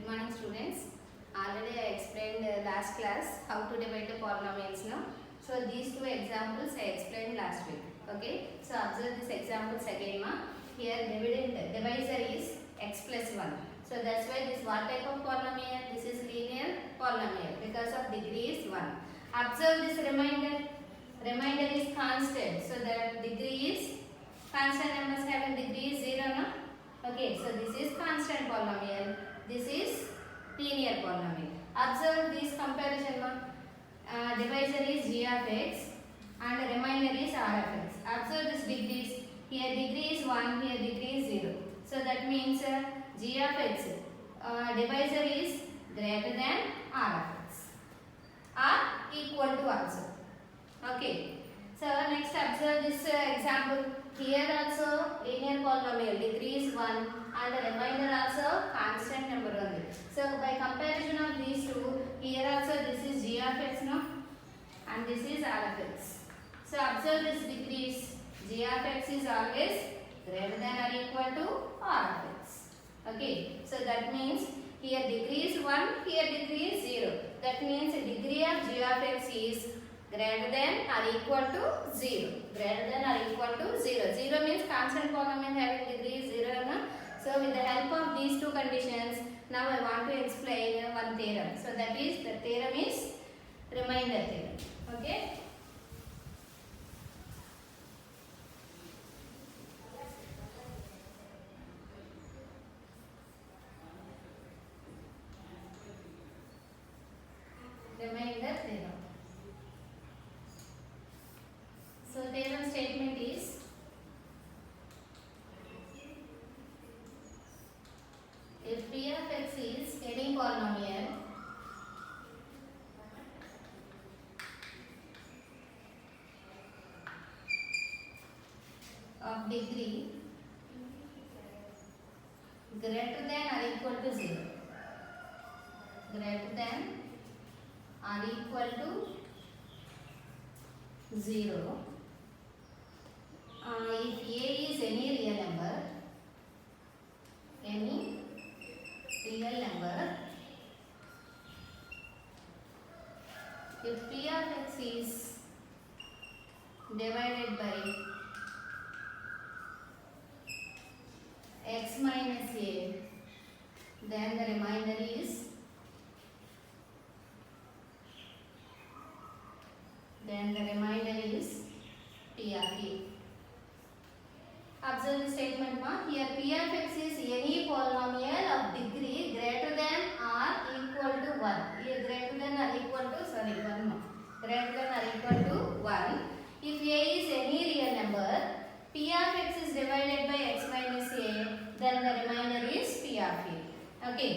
morning students. Already I explained last class how to divide the polynomials now. So these two examples I explained last week. Okay. So observe these examples again ma. Here divisor is x plus 1. So that's why this what type of polynomial? This is linear polynomial because of degree is 1. Observe this remainder. Remainder is constant. So the degree is constant numbers having degree is 0 no? Okay, so this is constant polynomial. This is linear polynomial. Observe this comparison. Divisor is g of x and remainder is r of x. Observe this degrees. Here degree is 1, here degree is 0. So that means g of x divisor is greater than r of x or equal to also. Okay. So next observe this example. Here also linear polynomial degree is 1 and the remainder also constant number only. So by comparison of these two, here also this is g of x no, and this is r of x. So observe this degrees. G of x is always greater than or equal to r of x. Okay. So that means here degree is 1, here degree is 0. That means degree of g of x is greater than or equal to 0. Greater than or equal to 0. 0 means constant polynomial having degree is 0. No? So with the help of these two conditions, now I want to explain one theorem. So that is, the theorem is remainder theorem. Okay. Remainder theorem. So theorem statement is if p of x is any polynomial of degree greater than or equal to 0, greater than or equal to 0, if a is any real number, if p of x is divided by x minus a, then the remainder is p of a. Observe the statement ma. Here p of x is any polynomial of degree greater than or equal to 1. Here greater than or equal to, sorry, 1 ma. Greater than or equal to 1. If a is any real number, p of x is divided by x minus a, then the remainder is p of a. Okay.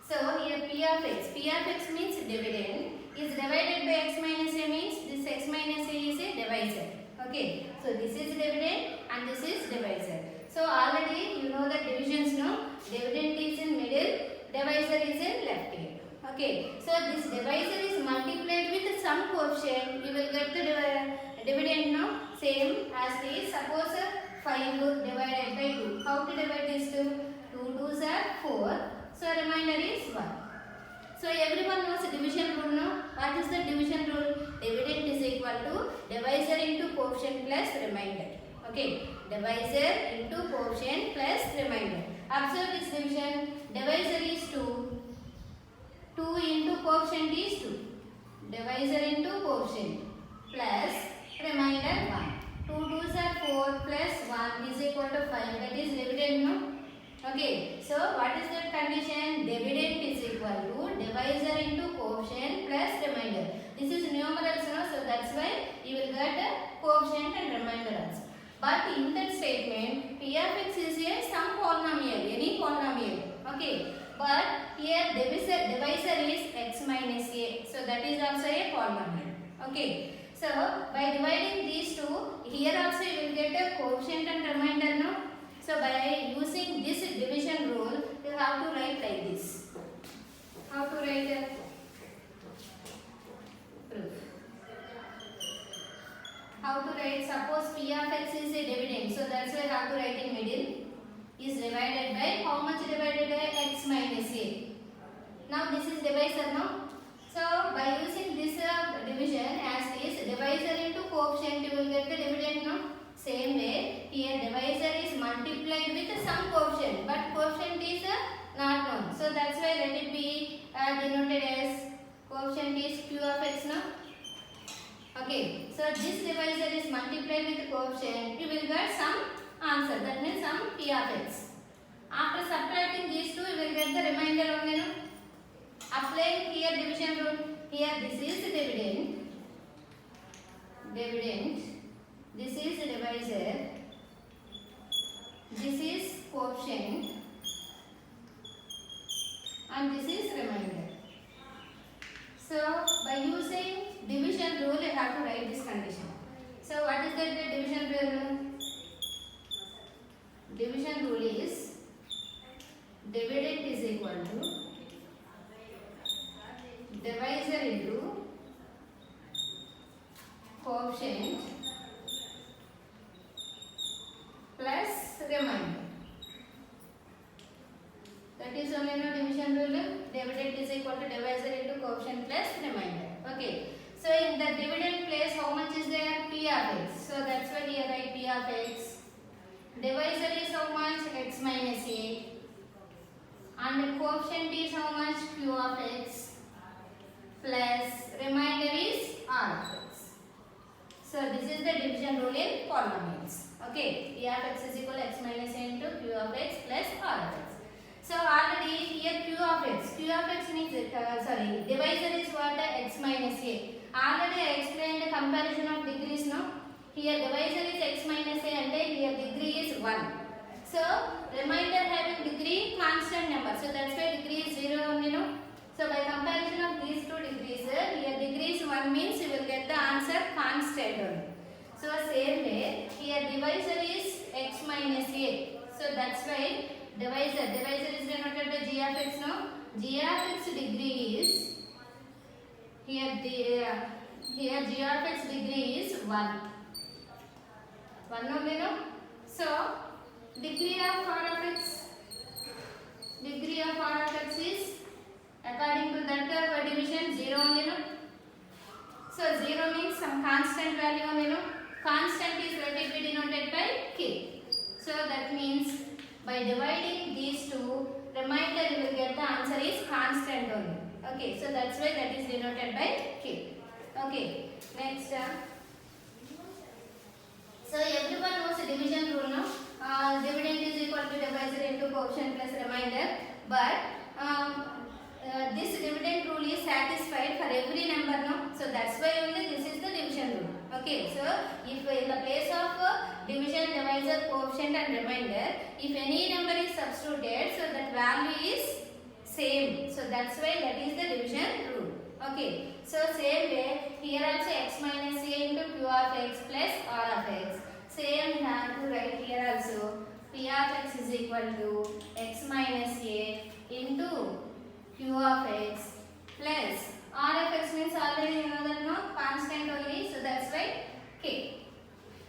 So here p of x means dividend, is divided by x minus a means this x minus a is a divisor. Okay. So this is dividend and this is divisor. So already you know the divisions no. Dividend is in middle, divisor is in left hand. Okay. So this divisor is multiplied with some coefficient. You will get the dividend no same as this. Suppose 5 divided by 2. How to divide this 2? 2 2s are 4. So remainder is 1. So everyone knows the division rule no? What is the division rule? Dividend is equal to divisor into coefficient plus remainder. Okay. Divisor into coefficient plus remainder. Observe this division. Divisor is 2. 2 into coefficient is 2. Divisor into coefficient plus remainder 1. 2 2s are 4 plus 1 is equal to 5. That is dividend no? Okay. So what is that condition? Dividend is equal to divisor into coefficient plus remainder. This is numerals no? So that's why you will get a coefficient and remainder also. But in that statement, p of x is a some polynomial, any polynomial. Okay. But here divisor is x minus a. So that is also a polynomial. Okay. So by dividing these two, here also you will get a coefficient and remainder no? So by using this division rule, you have to write like this. How to write a proof? How to write? Suppose p of x is a dividend. So that's why how to write in middle is divided by how much divided by x minus a. Now this is divisor now. So by using this division as this divisor into coefficient, you will get the dividend now. Same way here divisor is multiplied with some coefficient, but coefficient is not known. So that's why let it be denoted as coefficient is q of x now. Okay, so this divisor is multiplied with coefficient, you will get some answer, that means some p of x. After subtracting these two, you will get the remainder only now. Applying here division rule, here this is dividend, this is divisor, this is coefficient, and this is remainder. So by using division rule, you have to write this condition. So what is the division rule? Division rule is dividend is equal to divisor into coefficient plus remainder. That is only no division rule. Dividend is equal to divisor into coefficient plus remainder. Okay. So in the dividend place, how much is there? P of x. So that's why here write P of x. Divisor is how much? X minus a. And coefficient is how much? Q of x. Plus remainder is r of x. So this is the division rule in polynomials. Okay, P of x is equal to x minus a into q of x plus r of x. So already here q of x means divisor is what? X minus a. Already I explained the comparison of degrees now. Here divisor is x minus a and here degree is 1. So remainder having degree constant number. So that's why degree is 0 only no. So by comparison of these two degrees, here degree is 1 means you will get the answer constant only. So same way, here divisor is x minus a. So that's why divisor is denoted by g of x now. G of x degree is, here g of x degree is 1. 1 only no. So degree of r of x is according to that division 0 only no. So 0 means some constant value only no. Constant is let it be denoted by k. So that means by dividing these two, remainder you will get the answer is constant only. Okay, so that's why that is denoted by k. Okay, next. So everyone knows the division rule now. Dividend is equal to divisor into coefficient plus remainder. But this dividend rule is satisfied for every number now. So that's why only this is the division rule. Okay, so if in the place of division, divisor, coefficient and remainder, if any number is substituted, so that value is same. So that's why that is the division rule. Okay, so same way here also x minus a into q of x plus r of x. Same we have to write here also. P of x is equal to x minus a into q of x plus r of x means already you know that no constant only, so that's why k.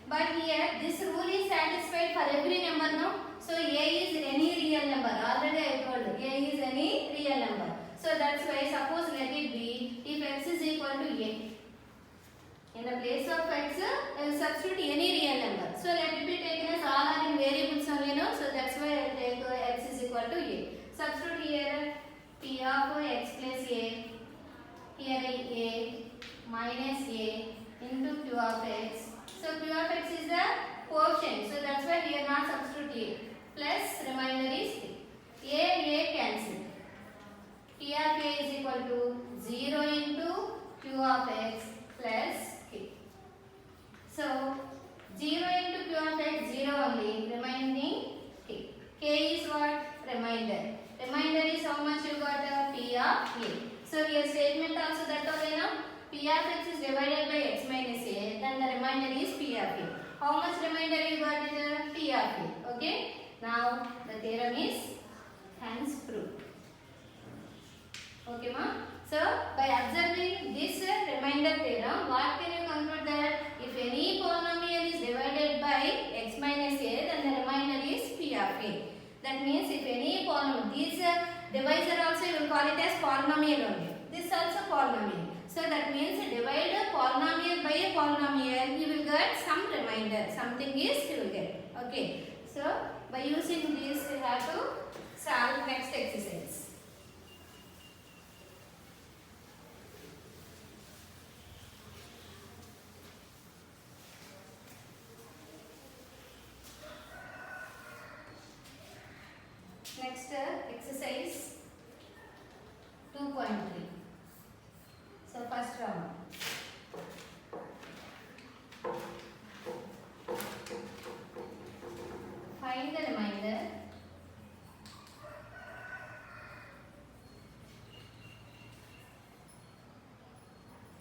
But here this rule is satisfied for every number no. So a is any real number. Already I told you a is any real number. So that's why suppose let it be if x is equal to a. In the place of x, I will substitute any real number. So let it be taken as all are in variables only no. So that's why I will take x is equal to a. Substitute here p of x plus a. Here a minus a into q of x. So q of x is the quotient. So that's why we are not substitute a. Plus remainder is a cancel. P of a is equal to 0 into q of x plus k. So 0 into q of x 0 only, remaining k. K is what? Remainder. Remainder is how much you got? P of a. So your statement also that only now. P of x is divided by x minus a, then the remainder is P of a. How much remainder you got it? P of a. Okay. Now the theorem is hence proved. Okay ma? So by observing this remainder theorem, what can you conclude that if any polynomial is divided by x minus a, then the remainder is P of a. That means if any polynomial, this divisor also you will call it it as polynomial only. This also polynomial. So that means divide a polynomial by a polynomial, you will get some remainder. Something is you will get. Okay. So by using this, you have to solve next exercise. Next exercise 2.3. So first round. Find the remainder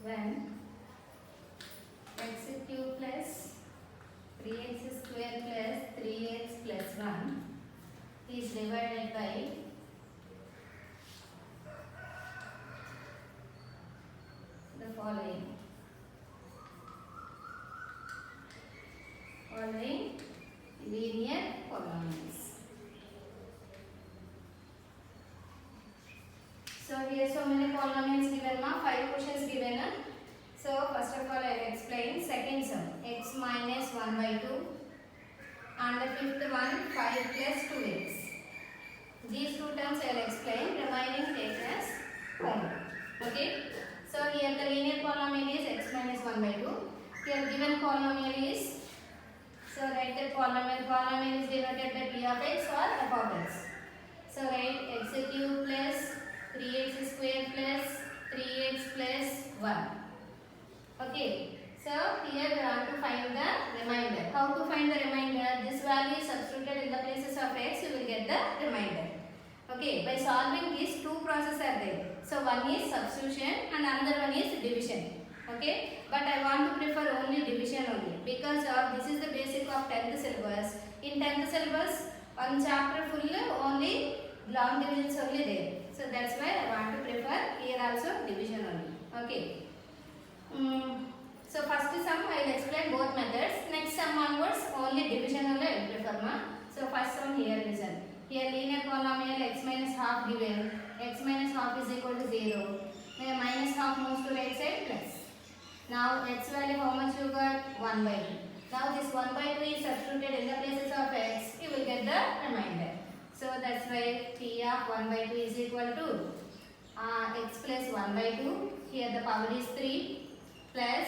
when x cube plus 3x square plus 3x plus 1 is divided by the following linear polynomials. So here so many polynomials given, 5 questions given. So first of all I will explain second sum, x minus 1 by 2, and the fifth one 5 plus 2x. These two terms I will explain, remaining take as homework. Okay. So here the linear polynomial is x minus 1 by 2. Here given polynomial is, so write the polynomial is denoted by p of x or f of x. So write x cube plus 3x square plus 3x plus 1. Okay. So here we want to find the remainder. How to find the remainder? This value is substituted in the places of x, you will get the remainder. Okay, by solving these two processes are there. So one is substitution and another one is division. Okay, but I want to prefer only division only because this is the basic of 10th syllabus. In 10th syllabus, one chapter full only long divisions only there. So that's why I want to prefer here also division only. Okay. So first sum I will explain both methods. Next sum onwards only division only I will prefer. So first sum here listen. Here linear polynomial x minus half given. X minus half is equal to 0. Where minus half moves to right side plus. Now x value how much you got? 1 by 2. Now this 1 by 2 is substituted in the places of x. You will get the remainder. So that's why p of 1 by 2 is equal to x plus 1 by 2. Here the power is 3 plus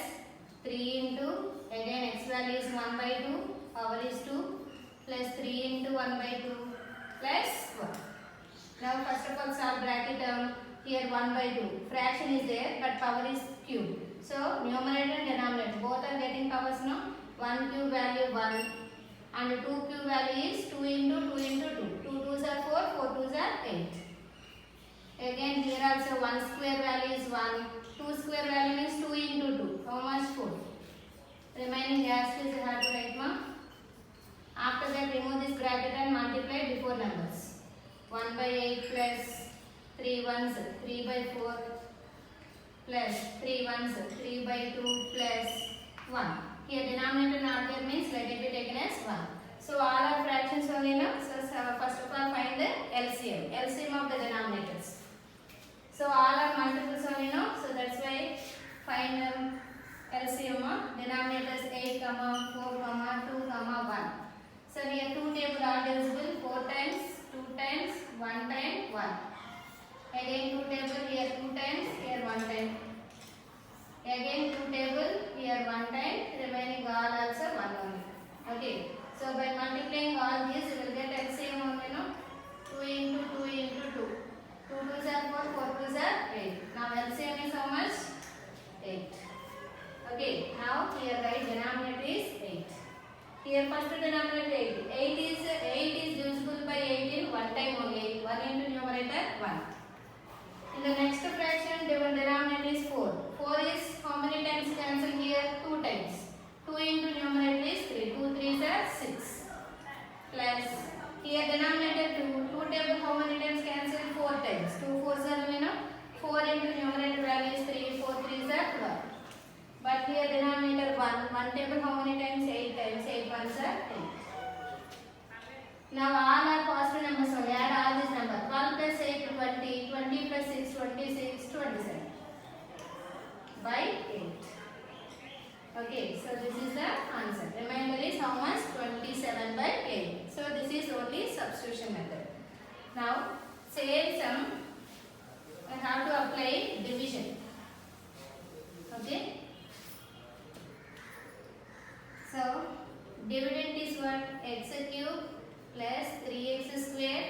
3 into again x value is 1 by 2. Power is 2 plus 3 into 1 by 2 plus 1. Now first of all solve bracket term. Here 1 by 2. Fraction is there but power is cube. So numerator and denominator both are getting powers now. 1 cube value 1 and 2 cube value is 2 into 2 into 2. 2 2s are 4, 4 2s are 8. Again here also 1 square value is 1. 2 square value is 2 into 2. How much? 4. Remaining as is you have to write ma. After that remove this bracket and multiply before numbers. 1 by 8 plus 3 ones 3 by 4 plus 3 ones 3 by 2 plus 1. Here denominator not there means let it be taken as 1. So all are fractions only now. So first of all find the LCM. LCM of the denominators. So all are multiples only now. So that's why find LCM of denominators 8, 4, 2, 1. So here 2 table are divisible 4 times, 2 times, 1 time, 1. Again 2 table here 2 times, here 1 time. Again 2 table here 1 time, remaining all also 1 only. Okay. So by multiplying all these you will get LCM only no. 2 into 2 into 2. 2 2s are 4, 4 2s are 8. Now LCM is how much? 8. Okay. Now here right denominator is 8. Here first denominator 8. 8 is divisible by 8 in 1 time only. 1 into numerator 1. In the next fraction denominator is 4. 4 is how many times cancel here? 2 times. 2 into numerator is 3. 2 3s are 6. Plus here denominator 2. 2 table how many times cancel? 4 times. 2 4s are 4 into numerator value is 3. 4 3s are 12. But here denominator 1. 1 table how many times? 8 times. 8 1s are 8. Now all are positive numbers only. Add all these numbers. 12 plus 8 20. 20 plus 6 26, 27 by 8. Okay, so this is the answer. Remainder is how much? 27 by 8. So this is only substitution method. Now, same sum, I have to apply division. Okay. So, dividend is what? X cube plus 3x square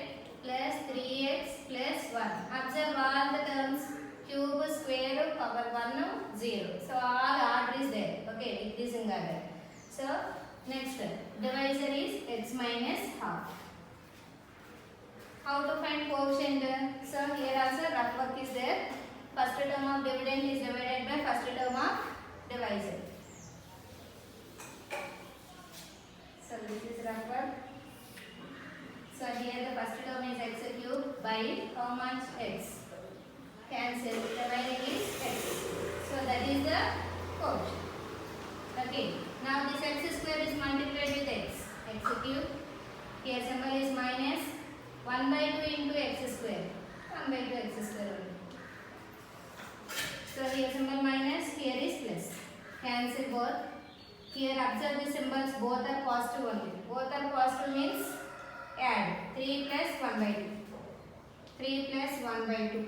plus 3x plus 1. Observe all the terms. Cube, square, power 1, 0. So all order is there. Okay, decreasing order. So next, divisor is x minus half. How to find quotient? So here also rough work is there. First term of dividend is divided by first term of divisor. So this is rough work. So here the first term is x cube by how much? X. Cancel, the remaining is x. So that is the quotient. Okay, now this x square is multiplied with x cube. Here symbol is minus 1 by 2 into x square. 1 by 2 x square only. So here symbol minus, here is plus. Cancel both. Here observe the symbols, both are positive only. Both are positive means add 3 plus 1 by 2. 3 plus 1 by 2.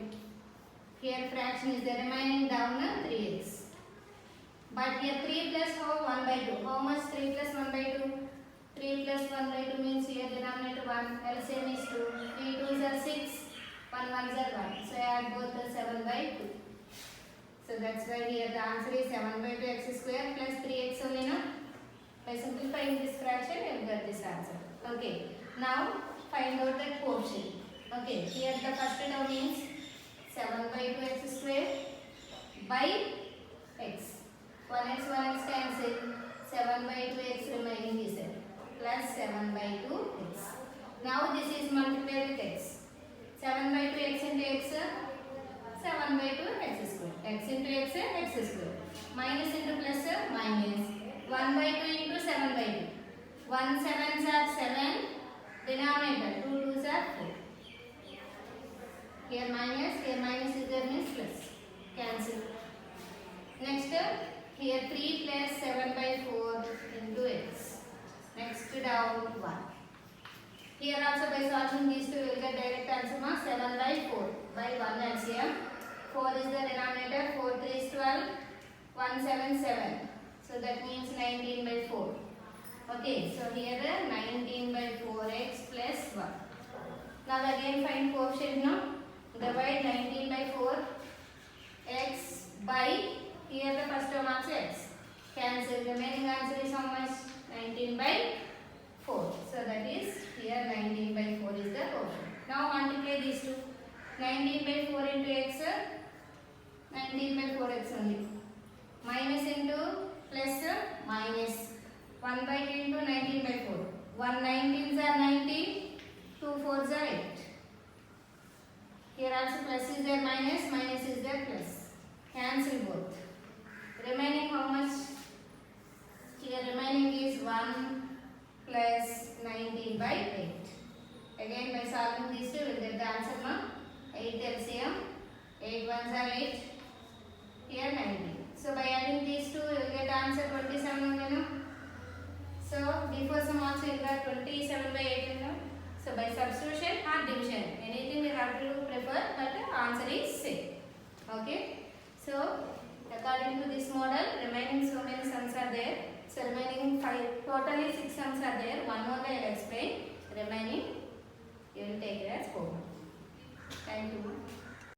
Here fraction is the remaining down 3x. But here 3 plus how? 1 by 2. How much 3 plus 1 by 2? 3 plus 1 by 2 means here denominator 1. LCM is 2. 3 2s are 6. 1 1s are 1. So add both the 7 by 2. So that's why here the answer is 7 by 2 x square plus 3x only, no? By simplifying this fraction you will get this answer. Okay. Now find out the quotient. Okay. Here the first term means 7 by 2 x square by x. 1x cancel. 7 by 2 x remaining is there. Plus 7 by 2 x. Now this is multiplied with x. 7 by 2 x into x. 7 by 2 x square. X into x, x square. Minus into plus, minus. 1 by 2 into 7 by 2. 1 7s are 7. Denominator 2 2s are 4. Here minus is there means plus. Cancel. Next, here 3 plus 7 by 4 into x. Next down 1. Here also by solving these two you will get direct answer 7 by 4 by 1 LCM. 4 is the denominator, 4 3 is 12, 1 7 7. So that means 19 by 4. Okay, so here 19 by 4x plus 1. Now again find quotient, no? Divide 19 by 4 x by, here the first term also x. Cancel, remaining answer is how much? 19 by 4. So that is here 19 by 4 is the quotient. Now multiply these two. 19 by 4 into x, 19 by 4x only. Minus into plus, minus. 1 by 2 into 19 by 4. 1 19s are 19, 2 4s are 8. Here also plus is there, minus is there, plus. Cancel both. Remaining how much? Here remaining is 1 plus 19 by 8. Again by solving these two we will get the answer, no? 8 LCM. 8 1s are 8. Here 19. So by adding these two you will get answer 27 only, no? So before sum also you got 27 by 8, no? So by substitution or division, anything we have to prefer, but the answer is same. Okay. So according to this model, remaining so many sums are there. So remaining 5, totally 6 sums are there. One more I will explain. Remaining you will take it as 4. Thank you.